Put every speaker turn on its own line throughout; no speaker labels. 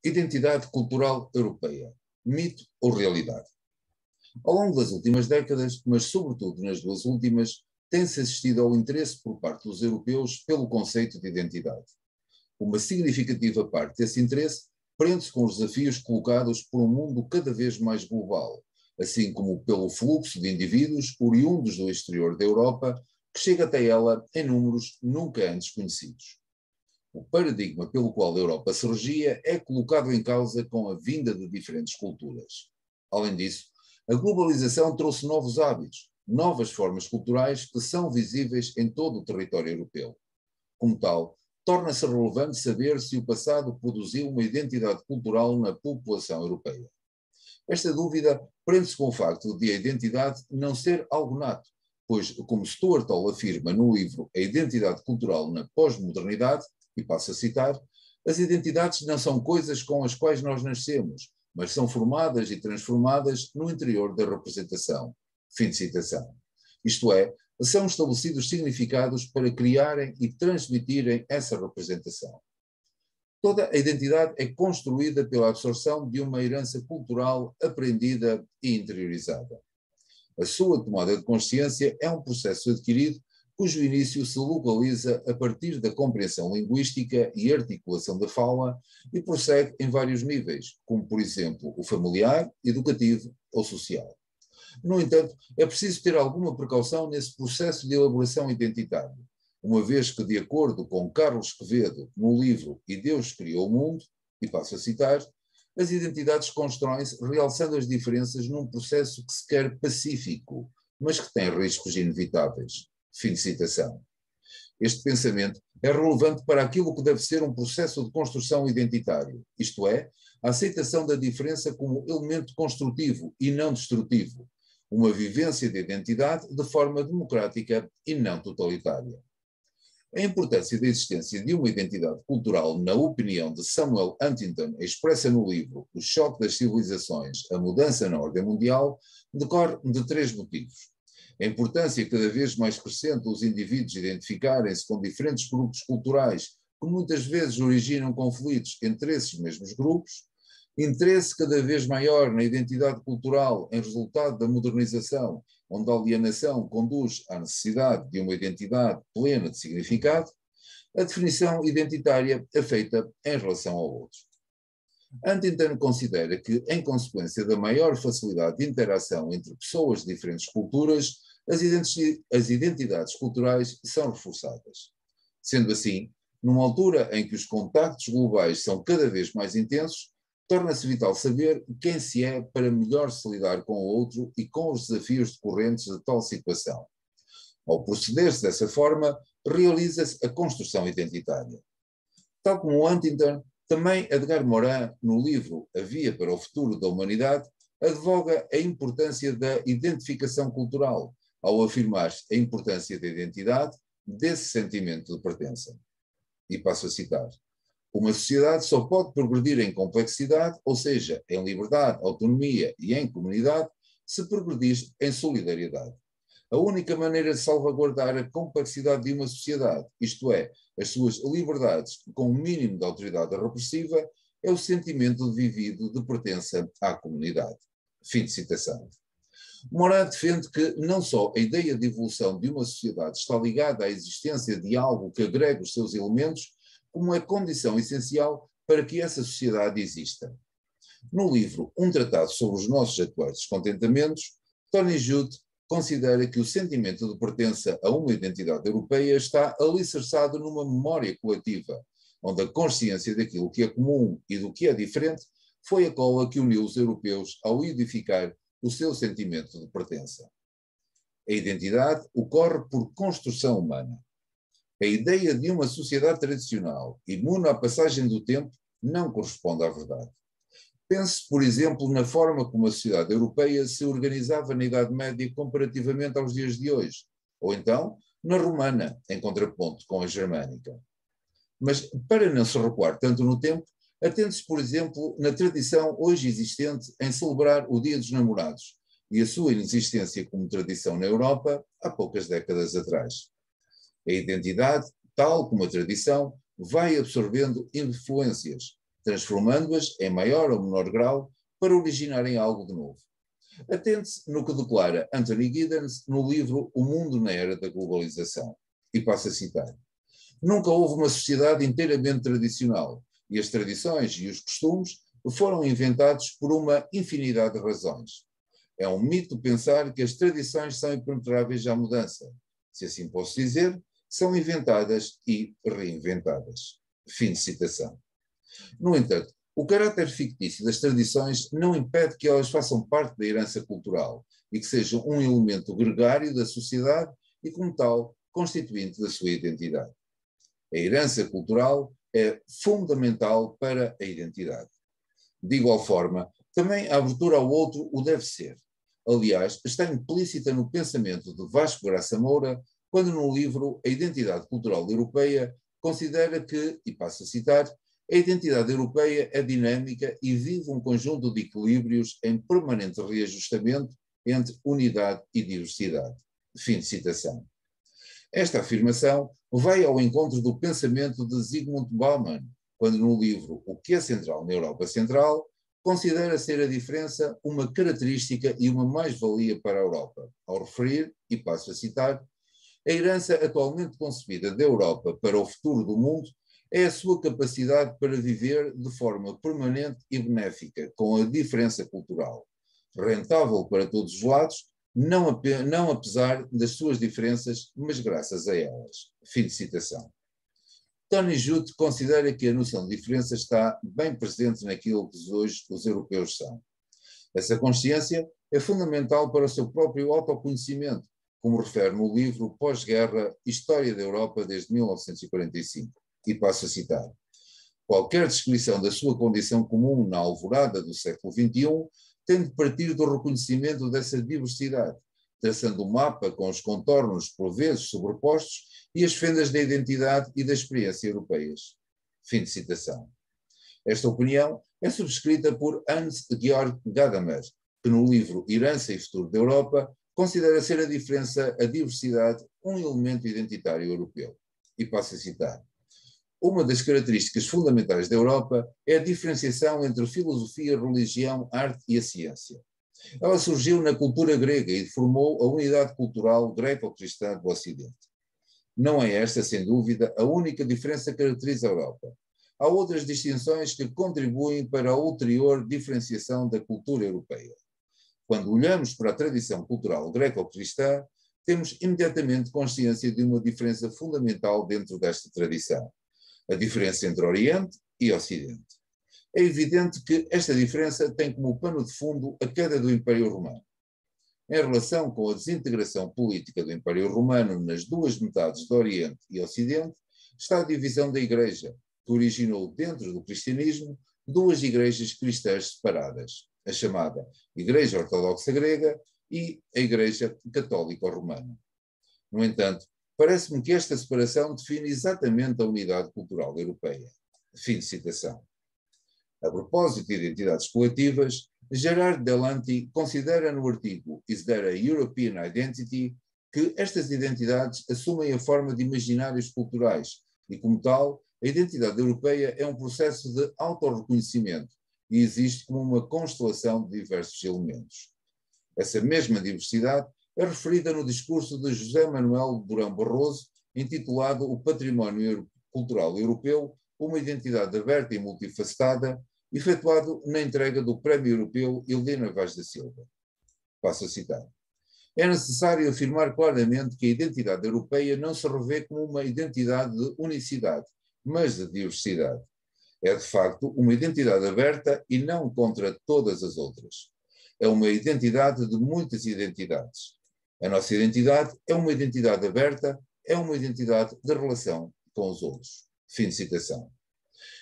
Identidade cultural europeia. Mito ou realidade? Ao longo das últimas décadas, mas sobretudo nas duas últimas, tem-se assistido ao interesse por parte dos europeus pelo conceito de identidade. Uma significativa parte desse interesse prende-se com os desafios colocados por um mundo cada vez mais global, assim como pelo fluxo de indivíduos oriundos do exterior da Europa, que chega até ela em números nunca antes conhecidos. O paradigma pelo qual a Europa se regia é colocado em causa com a vinda de diferentes culturas. Além disso, a globalização trouxe novos hábitos, novas formas culturais que são visíveis em todo o território europeu. Como tal, torna-se relevante saber se o passado produziu uma identidade cultural na população europeia. Esta dúvida prende-se com o facto de a identidade não ser algo nato, pois, como Stuart Hall afirma no livro A Identidade Cultural na Pós-Modernidade, e passo a citar, as identidades não são coisas com as quais nós nascemos, mas são formadas e transformadas no interior da representação. Fim de citação. Isto é, são estabelecidos significados para criarem e transmitirem essa representação. Toda a identidade é construída pela absorção de uma herança cultural aprendida e interiorizada. A sua tomada de consciência é um processo adquirido cujo início se localiza a partir da compreensão linguística e articulação da fala e prossegue em vários níveis, como, por exemplo, o familiar, educativo ou social. No entanto, é preciso ter alguma precaução nesse processo de elaboração identitária, uma vez que, de acordo com Carlos Quevedo, no livro E Deus Criou o Mundo, e passo a citar, as identidades constroem-se realçando as diferenças num processo que se quer pacífico, mas que tem riscos inevitáveis. Fim de citação. Este pensamento é relevante para aquilo que deve ser um processo de construção identitário, isto é, a aceitação da diferença como elemento construtivo e não destrutivo, uma vivência de identidade de forma democrática e não totalitária. A importância da existência de uma identidade cultural, na opinião de Samuel Huntington, expressa no livro O Choque das Civilizações, a Mudança na Ordem Mundial, decorre de três motivos. A importância cada vez mais crescente dos indivíduos identificarem-se com diferentes grupos culturais que muitas vezes originam conflitos entre esses mesmos grupos, interesse cada vez maior na identidade cultural em resultado da modernização, onde a alienação conduz à necessidade de uma identidade plena de significado, a definição identitária é feita em relação ao outro. Huntington considera que, em consequência da maior facilidade de interação entre pessoas de diferentes culturas, as identidades culturais são reforçadas. Sendo assim, numa altura em que os contactos globais são cada vez mais intensos, torna-se vital saber quem se é para melhor se lidar com o outro e com os desafios decorrentes de tal situação. Ao proceder-se dessa forma, realiza-se a construção identitária. Tal como Huntington, também Edgar Morin, no livro A Via para o Futuro da Humanidade, advoga a importância da identificação cultural, ao afirmar a importância da identidade desse sentimento de pertença. E passo a citar. Uma sociedade só pode progredir em complexidade, ou seja, em liberdade, autonomia e em comunidade, se progredir em solidariedade. A única maneira de salvaguardar a complexidade de uma sociedade, isto é, as suas liberdades com o mínimo de autoridade repressiva, é o sentimento vivido de pertença à comunidade. Fim de citação. Morin defende que não só a ideia de evolução de uma sociedade está ligada à existência de algo que agrega os seus elementos, como é condição essencial para que essa sociedade exista. No livro Um Tratado sobre os Nossos Atuais Descontentamentos, Tony Judt considera que o sentimento de pertença a uma identidade europeia está alicerçado numa memória coletiva, onde a consciência daquilo que é comum e do que é diferente foi a cola que uniu os europeus ao edificar o seu sentimento de pertença. A identidade ocorre por construção humana. A ideia de uma sociedade tradicional, imune à passagem do tempo, não corresponde à verdade. Pense, por exemplo, na forma como a sociedade europeia se organizava na Idade Média comparativamente aos dias de hoje, ou então na romana, em contraponto com a germânica. Mas, para não se recuar tanto no tempo, atende-se, por exemplo, na tradição hoje existente em celebrar o Dia dos Namorados e a sua inexistência como tradição na Europa há poucas décadas atrás. A identidade, tal como a tradição, vai absorvendo influências, transformando-as em maior ou menor grau para originarem algo de novo. Atente-se no que declara Anthony Giddens no livro O Mundo na Era da Globalização. E passo a citar: nunca houve uma sociedade inteiramente tradicional, e as tradições e os costumes foram inventados por uma infinidade de razões. É um mito pensar que as tradições são impenetráveis à mudança. Se assim posso dizer, são inventadas e reinventadas. Fim de citação. No entanto, o caráter fictício das tradições não impede que elas façam parte da herança cultural e que sejam um elemento gregário da sociedade e, como tal, constituinte da sua identidade. A herança cultural é fundamental para a identidade. De igual forma, também a abertura ao outro o deve ser. Aliás, está implícita no pensamento de Vasco Graça Moura, quando no livro A Identidade Cultural Europeia considera que, e passo a citar, a identidade europeia é dinâmica e vive um conjunto de equilíbrios em permanente reajustamento entre unidade e diversidade. Fim de citação. Esta afirmação vai ao encontro do pensamento de Zygmunt Bauman, quando no livro O que é Central na Europa Central, considera ser a diferença uma característica e uma mais-valia para a Europa, ao referir, e passo a citar, a herança atualmente concebida da Europa para o futuro do mundo é a sua capacidade para viver de forma permanente e benéfica com a diferença cultural, rentável para todos os lados, não apesar das suas diferenças, mas graças a elas. Fim de citação. Tony Judt considera que a noção de diferença está bem presente naquilo que hoje os europeus são. Essa consciência é fundamental para o seu próprio autoconhecimento, como refere no livro Pós-Guerra História da Europa desde 1945. E passo a citar: qualquer descrição da sua condição comum na alvorada do século XXI tem de partir do reconhecimento dessa diversidade, traçando um mapa com os contornos por vezes sobrepostos e as fendas da identidade e da experiência europeias. Fim de citação. Esta opinião é subscrita por Hans-Georg Gadamer, que no livro Herança e Futuro da Europa considera ser a diferença, a diversidade, um elemento identitário europeu. E passo a citar: uma das características fundamentais da Europa é a diferenciação entre filosofia, religião, arte e a ciência. Ela surgiu na cultura grega e formou a unidade cultural greco-cristã do Ocidente. Não é esta, sem dúvida, a única diferença que caracteriza a Europa. Há outras distinções que contribuem para a ulterior diferenciação da cultura europeia. Quando olhamos para a tradição cultural greco-cristã, temos imediatamente consciência de uma diferença fundamental dentro desta tradição: a diferença entre Oriente e Ocidente. É evidente que esta diferença tem como pano de fundo a queda do Império Romano. Em relação com a desintegração política do Império Romano nas duas metades do Oriente e Ocidente, está a divisão da Igreja, que originou dentro do cristianismo duas igrejas cristãs separadas, a chamada Igreja Ortodoxa Grega e a Igreja Católica Romana. No entanto, parece-me que esta separação define exatamente a unidade cultural europeia. Fim de citação. A propósito de identidades coletivas, Gerard Delanty considera no artigo Is There a European Identity que estas identidades assumem a forma de imaginários culturais e, como tal, a identidade europeia é um processo de autorreconhecimento e existe como uma constelação de diversos elementos. Essa mesma diversidade é referida no discurso de José Manuel Durão Barroso, intitulado O Património Cultural Europeu, uma identidade aberta e multifacetada, efetuado na entrega do Prémio Europeu Helena Vaz da Silva. Passo a citar: é necessário afirmar claramente que a identidade europeia não se revê como uma identidade de unicidade, mas de diversidade. É, de facto, uma identidade aberta e não contra todas as outras. É uma identidade de muitas identidades. A nossa identidade é uma identidade aberta, é uma identidade de relação com os outros. Fim de citação.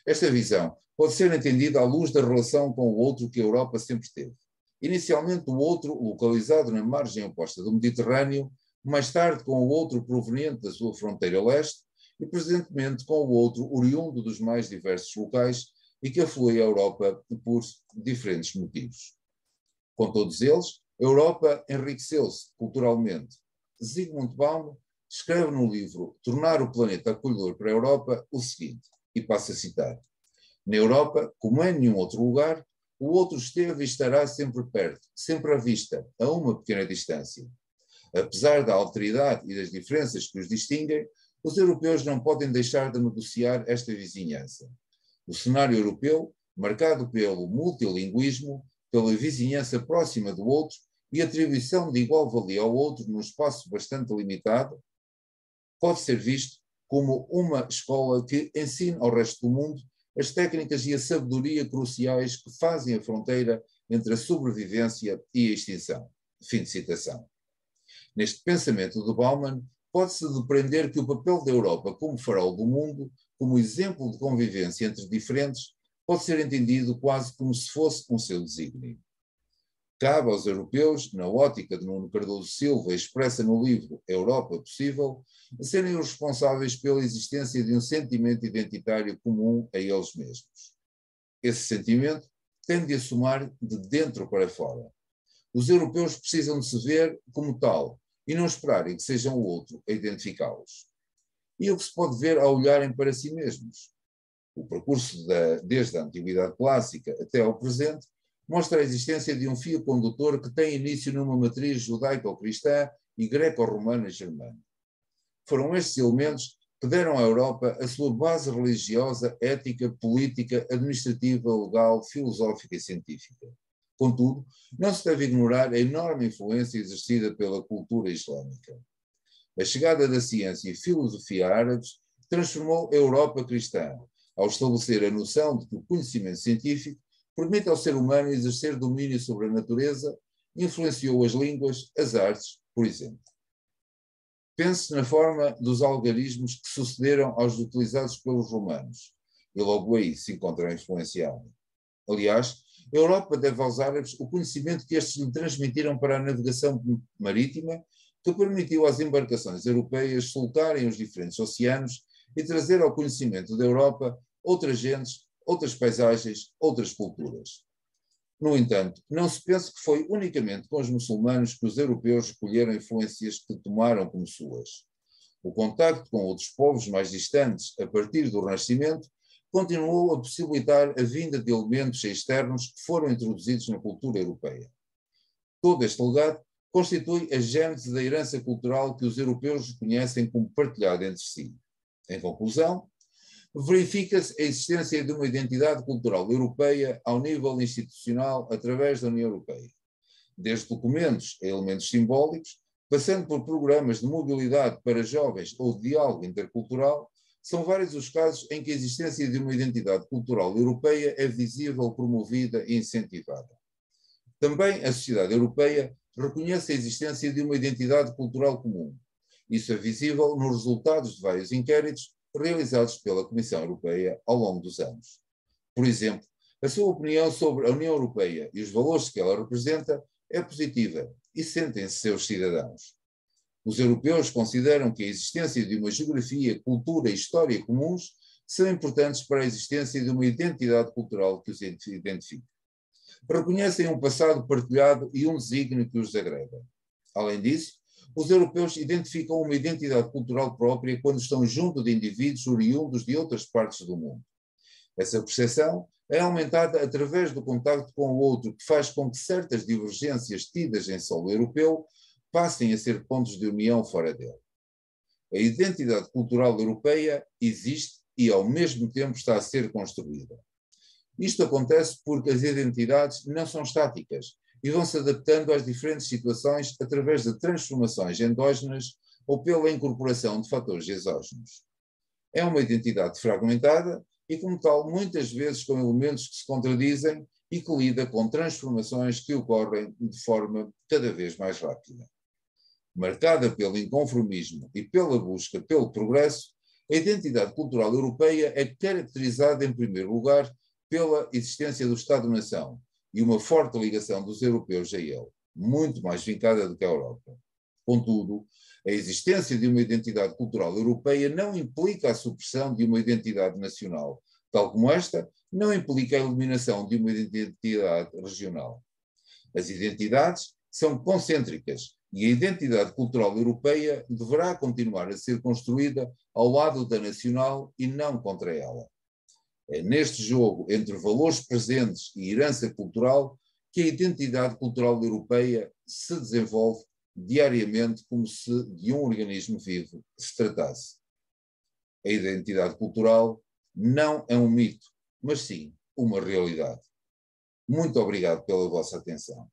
Esta visão pode ser entendida à luz da relação com o outro que a Europa sempre teve. Inicialmente o outro localizado na margem oposta do Mediterrâneo, mais tarde com o outro proveniente da sua fronteira leste e presentemente com o outro oriundo dos mais diversos locais e que aflui à Europa por diferentes motivos. Com todos eles, a Europa enriqueceu-se culturalmente. Zygmunt Bauman escreve no livro Tornar o Planeta Acolhedor para a Europa o seguinte, e passo a citar: Na Europa, como em nenhum outro lugar, o outro esteve e estará sempre perto, sempre à vista, a uma pequena distância. Apesar da alteridade e das diferenças que os distinguem, os europeus não podem deixar de negociar esta vizinhança. O cenário europeu, marcado pelo multilinguismo, pela vizinhança próxima do outro e atribuição de igual valia ao outro num espaço bastante limitado, pode ser visto como uma escola que ensina ao resto do mundo as técnicas e a sabedoria cruciais que fazem a fronteira entre a sobrevivência e a extinção. Fim de citação. Neste pensamento de Bauman, pode-se depreender que o papel da Europa como farol do mundo, como exemplo de convivência entre diferentes, pode ser entendido quase como se fosse um seu desígnio. Cabe aos europeus, na ótica de Nuno Cardoso Silva, expressa no livro Europa Possível, serem os responsáveis pela existência de um sentimento identitário comum a eles mesmos. Esse sentimento tem de assumir de dentro para fora. Os europeus precisam de se ver como tal e não esperarem que sejam o outro a identificá-los. E o que se pode ver ao olharem para si mesmos? O percurso desde a Antiguidade Clássica até ao presente mostra a existência de um fio condutor que tem início numa matriz judaico-cristã e greco-romana germânica. Foram estes elementos que deram à Europa a sua base religiosa, ética, política, administrativa, legal, filosófica e científica. Contudo, não se deve ignorar a enorme influência exercida pela cultura islâmica. A chegada da ciência e filosofia árabes transformou a Europa cristã, ao estabelecer a noção de que o conhecimento científico permite ao ser humano exercer domínio sobre a natureza, influenciou as línguas, as artes, por exemplo. Pense na forma dos algarismos que sucederam aos utilizados pelos romanos, e logo aí se encontra a influência árabe. Aliás, a Europa deve aos árabes o conhecimento que estes lhe transmitiram para a navegação marítima, que permitiu às embarcações europeias sulcarem os diferentes oceanos e trazer ao conhecimento da Europa outras gentes, outras paisagens, outras culturas. No entanto, não se pense que foi unicamente com os muçulmanos que os europeus recolheram influências que tomaram como suas. O contacto com outros povos mais distantes, a partir do Renascimento, continuou a possibilitar a vinda de elementos externos que foram introduzidos na cultura europeia. Todo este legado constitui a gênese da herança cultural que os europeus reconhecem como partilhada entre si. Em conclusão, verifica-se a existência de uma identidade cultural europeia ao nível institucional através da União Europeia. Desde documentos a elementos simbólicos, passando por programas de mobilidade para jovens ou de diálogo intercultural, são vários os casos em que a existência de uma identidade cultural europeia é visível, promovida e incentivada. Também a sociedade europeia reconhece a existência de uma identidade cultural comum. Isso é visível nos resultados de vários inquéritos realizados pela Comissão Europeia ao longo dos anos. Por exemplo, a sua opinião sobre a União Europeia e os valores que ela representa é positiva e sentem-se seus cidadãos. Os europeus consideram que a existência de uma geografia, cultura e história comuns são importantes para a existência de uma identidade cultural que os identifique. Reconhecem um passado partilhado e um desígnio que os agrega. Além disso, os europeus identificam uma identidade cultural própria quando estão junto de indivíduos oriundos de outras partes do mundo. Essa percepção é aumentada através do contacto com o outro, que faz com que certas divergências tidas em solo europeu passem a ser pontos de união fora dele. A identidade cultural europeia existe e, ao mesmo tempo, está a ser construída. Isto acontece porque as identidades não são estáticas e vão se adaptando às diferentes situações através de transformações endógenas ou pela incorporação de fatores exógenos. É uma identidade fragmentada e, como tal, muitas vezes com elementos que se contradizem e que lida com transformações que ocorrem de forma cada vez mais rápida. Marcada pelo inconformismo e pela busca pelo progresso, a identidade cultural europeia é caracterizada, em primeiro lugar, pela existência do Estado-nação e uma forte ligação dos europeus a ele, muito mais vincada do que a Europa. Contudo, a existência de uma identidade cultural europeia não implica a supressão de uma identidade nacional, tal como esta não implica a eliminação de uma identidade regional. As identidades são concêntricas e a identidade cultural europeia deverá continuar a ser construída ao lado da nacional e não contra ela. É neste jogo entre valores presentes e herança cultural que a identidade cultural europeia se desenvolve diariamente como se de um organismo vivo se tratasse. A identidade cultural não é um mito, mas sim uma realidade. Muito obrigado pela vossa atenção.